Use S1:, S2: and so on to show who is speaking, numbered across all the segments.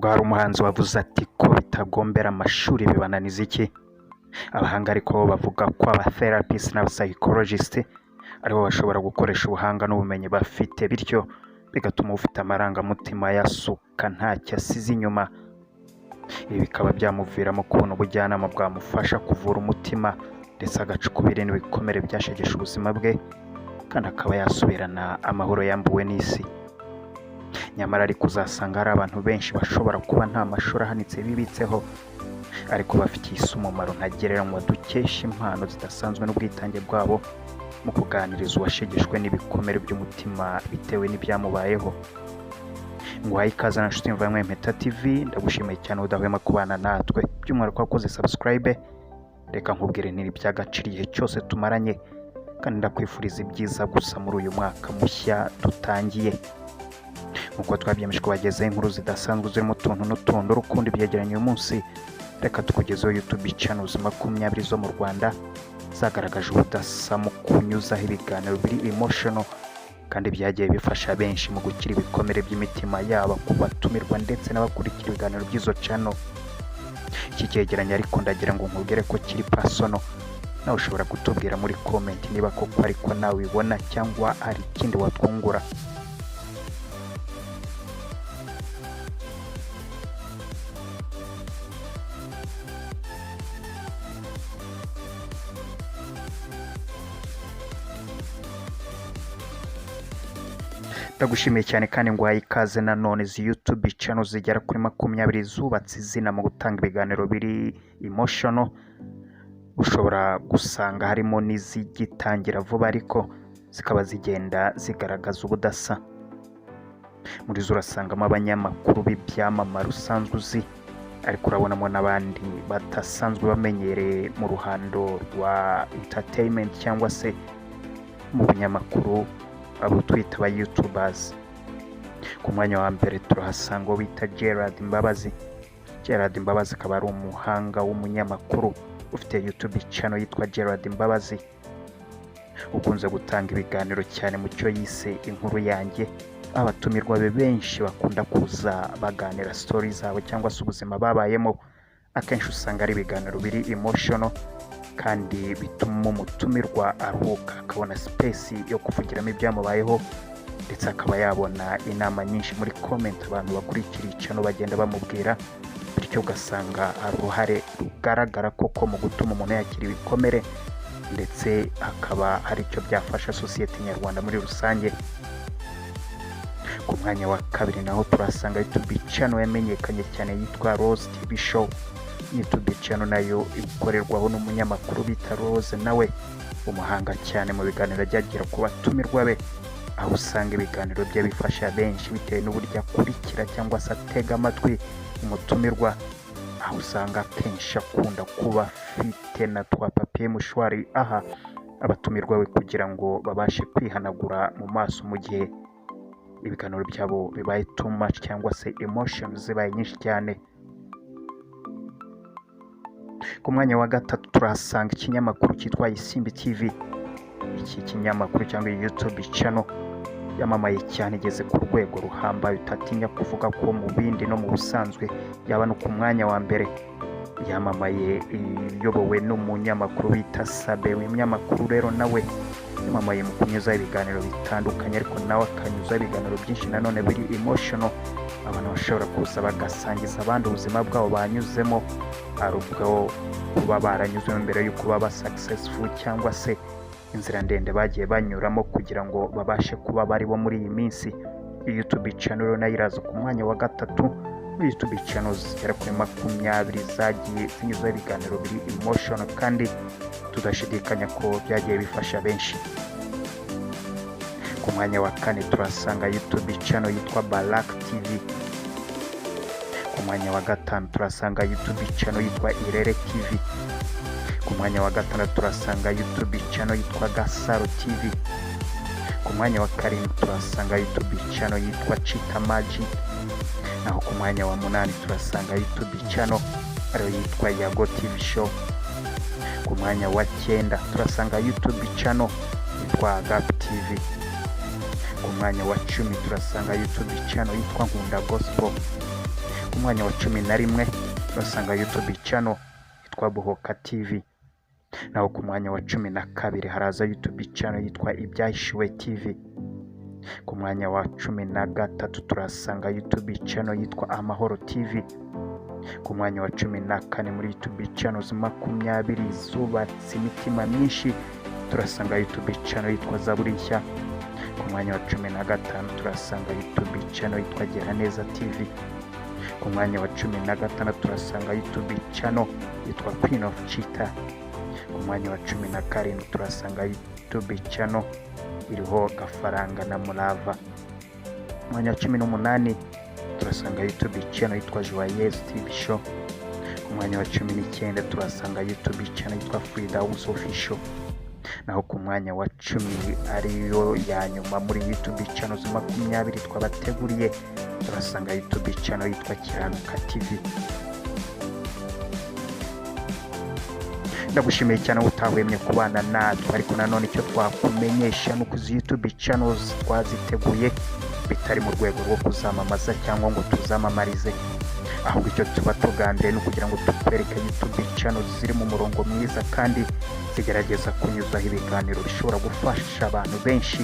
S1: ubwo hari umuhanzi wavuze ati ko bitagombera amashuri bibananiza iki. Abahanga ariko bavuga ko abatherapist n'abapsychologist aribo bashobora gukoresha ubuhanga n'ubumenyi bafite, bityo bigatuma ufite amarangamutima yasuka ntacyo asize inyuma. Ibi bikaba byamuviramo kubona ubujyanama bwamufasha kuvura umutima ndetse agacukubira n'ibikomere byashegeshe ubuzima bwe, kandi akaba yasubirana amahoro yambuwe n'isi. Nyamara ariko uzasanga hari abantu benshi bashobora kuba nta mashuri ahanitse bibitseho, ariko bafitiye isi umumaro ntagereranywa dukesha impano zidasanzwe n'ubwitange bwabo mu kuganiriza uwashegeshwe n'ibikomere by'umutima bitewe n'ibyamubayeho. Nguhaye ikaze na nshuti mva IMPETA TV, ndagushimiye cyane udahwema kubana natwe, by'umwihariko wakoze subscribe. Reka nkubwire nti by'agaciro igihe cyose tumaranye, kandi ndakwifuriza ibyiza gusa muri uyu mwaka mushya dutangiye. Nk'uko twabyemeje kubagezaho inkuru zidasanzwe zirimo utuntu n'utundi urukundo byegeranye uyu munsi, reka tukugezeho YouTube channels 20 zo mu Rwanda zagaragaje ubudasa mu kunyuzaho ibiganiro biri emotional kandi byagiye bifasha benshi mu gukira ibikomere by'imitima yabo ku batumirwa ndetse n'abakurikira ibiganiro by'izo channel. Iki cyegeranyo ariko ndagira ngo nkubwire ko kiri personal, nawe ushobora kutubwira muri comment niba koko ariko nawe ubibona cyangwa hari ikindi watwungura. Ndagushimiye cyane kandi nguhaye ikaze nanone izi YouTube channel zigera kuri 20 zubatse izina mu gutanga ibiganiro biri emotional. Ushobora gusanga harimo n'izigitangira vuba ariko zikaba zigenda zigaragaza ubudasa. Muri zo urasangamo abanyamakuru b'ibyamamare usanzwe uzi, ariko urabonamo n'abandi batasanzwe bamenyereye mu ruhando rwa entertainment cyangwa se mu binyamakuru abo twita aba YouTubers. Ku mwanya wa mbere turahasanga uwo bita Gerard Mbabazi. Gerard Mbabazi akaba ari umuhanga w'umunyamakuru ufite YouTube channel yitwa Gerard Mbabazi, ukunze gutanga ibiganiro cyane mu cyo yise inkuru yanjye. Abatumirwa be benshi bakunda kuza baganira stories zabo cyangwa se ubuzima babayemo, akenshi usanga ari ibiganiro biri emotional kandi bituma umutumirwa aruhuka, akabona space yo kuvugiramo ibyamubayeho ndetse akaba yabona inama nyinshi muri comment abantu bakurikira channel bagenda bamubwira, bityo ugasanga uruhare rugaragara koko mu gutuma umuntu yakira ibikomere ndetse akaba hari icyo byafasha society nyarwanda muri rusange. Ku mwanya wa kabiri naho turasanga YouTube channel yamenyekanye cyane yitwa Rose TV Show. YouTube channel nayo ikorerwaho n'umunyamakuru bita Rose, nawe umuhanga cyane mu biganiro byagira ku batumirwa be, aho usanga ibiganiro bye bifasha benshi bitewe n'uburyo akurikira cyangwa se atega amatwi umutumirwa, aho usanga kenshi akunda kuba afite na twa papier mushwari aha abatumirwa we kugira ngo babashe kwihanagura mu maso mu gihe ibiganiro byabo bibaye too much cyangwa se emotions zibaye nyinshi cyane. Ku mwanya wa gatatu turahasanga ikinyamakuru cyitwa Isimbi TV. Iki kinyamakuru cyangwa YouTube channel yamamaye cyane, igeze ku rwego ruhambaye utatinya kuvuga ko mu bindi no mu busanzwe yaba no ku mwanya wa mbere. Yamamaye iyobowe n'umunyamakuru bita Sabe. Uyu munyamakuru rero nawe yamamaye mu kunyuza ibiganiro bitandukanye, ariko nawe akanyuza ibiganiro byinshi nanone biri emotional, abantu bashobora kuza bagasangiza abandi ubuzima bwabo banyuzemo, ari ubwo kuba baranyuzemo mbere y'uko baba successful cyangwa se inzira ndende bagiye banyuramo kugira ngo babashe kuba bari bo muri iyi minsi. YouTube channel nayo iraza ku mwanya wa gatatu. YouTube channels zigera kuri 20 zagiye zinyuza ibiganiro biri emotional kandi tudashidikanya ko byagiye bifasha benshi. Ku mwanya wa kane turasanga YouTube channel yitwa Balak TV. Ku mwanya wa gatanu turasanga YouTube channel yitwa Irere TV. Ku mwanya wa gatandatu turasanga YouTube channel yitwa Gasaro TV. Ku mwanya wa karindwi turasanga YouTube channel yitwa Chita Magic. Naho ku mwanya wa munani turasanga YouTube channel ariyo yitwa Yago TV Show. Ku mwanya wa 9 turasanga YouTube channel yitwa Gap TV. Ku mwanya wa 10 turasanga YouTube channel yitwa Nkunda Gospel. ku mwanya wa 11 turasanga YouTube channel yitwa Buhoka TV. Naho ku mwanya wa 12 haraza YouTube channel yitwa Ibyahishuwe TV. Ku mwanya wa 13 turasanga YouTube channel yitwa Amahoro TV. Ku mwanya wa 14 muri YouTube channels 20 zubatse imitima myinshi turasanga YouTube channel yitwa Zaburi Nshya. Ku mwanya wa 15 turasanga YouTube channel yitwa Geraneza TV. Ku mwanya wa 16 turasanga YouTube channel yitwa Queen of Cheetah. Ku mwanya wa 17 turasanga YouTube channel iriho Gafaranga na Murava. Ku mwanya wa 18 turasanga YouTube channel yitwa Joyeuse TV Show. Ku mwanya wa 19 turasanga YouTube channel yitwa Freedoms Official. Naho ku mwanya wa 10 ariyo ya nyuma muri YouTube channels 20 twabateguriye turasanga YouTube channel yitwa Kiranuka TV. Ndagushimiye cyane utahwemye kubana natwe, ariko nanone icyo twakumenyesha nuko YouTube channels twaziteguye bitari mu rwego rwo kuzamamaza cyangwa ngo tuzamamarize, ahubwo icyo tuba tugambiriye no kugira ngo tukwereke YouTube channels ziri mu murongo mwiza kandi zigerageza kunyuzaho ibiganiro bishobora gufasha abantu benshi,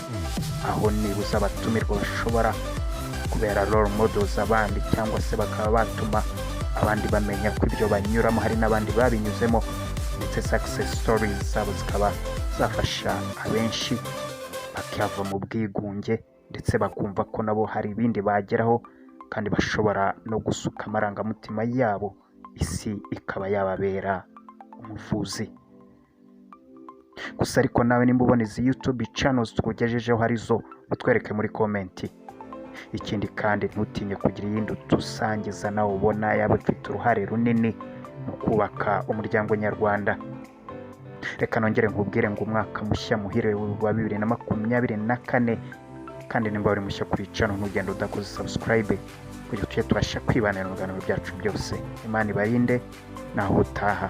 S1: aho nibuza abatumirwa bashobora kubera role models abandi cyangwa se bakaba batuma abandi bamenya ko ibyo banyuramo hari n'abandi babinyuzemo, ndetse success stories zabo zikaba zafasha abenshi bakava mu bwigunge ndetse bakumva ko nabo hari ibindi bageraho kandi bashobora no gusuka amarangamutima yabo, isi ikaba yababera umuvuzi. Gusa ariko nawe nimba ubona izi YouTube channels tukugejejeho harizo utwereke muri comment. Ikindi kandi ntutinye kugira iyindi tusangiza nawe ubona yaba ifite uruhare runini mu kubaka umuryango nyarwanda. Reka nongere nkubwire ngo umwaka mushya muhire wa 2024, kandi nimba uri mushya kuri channel ntugende udakoze subscribe kugira tujye turasha kwibanira mu biganiro byacu byose. Imana ibarinde naho utaha.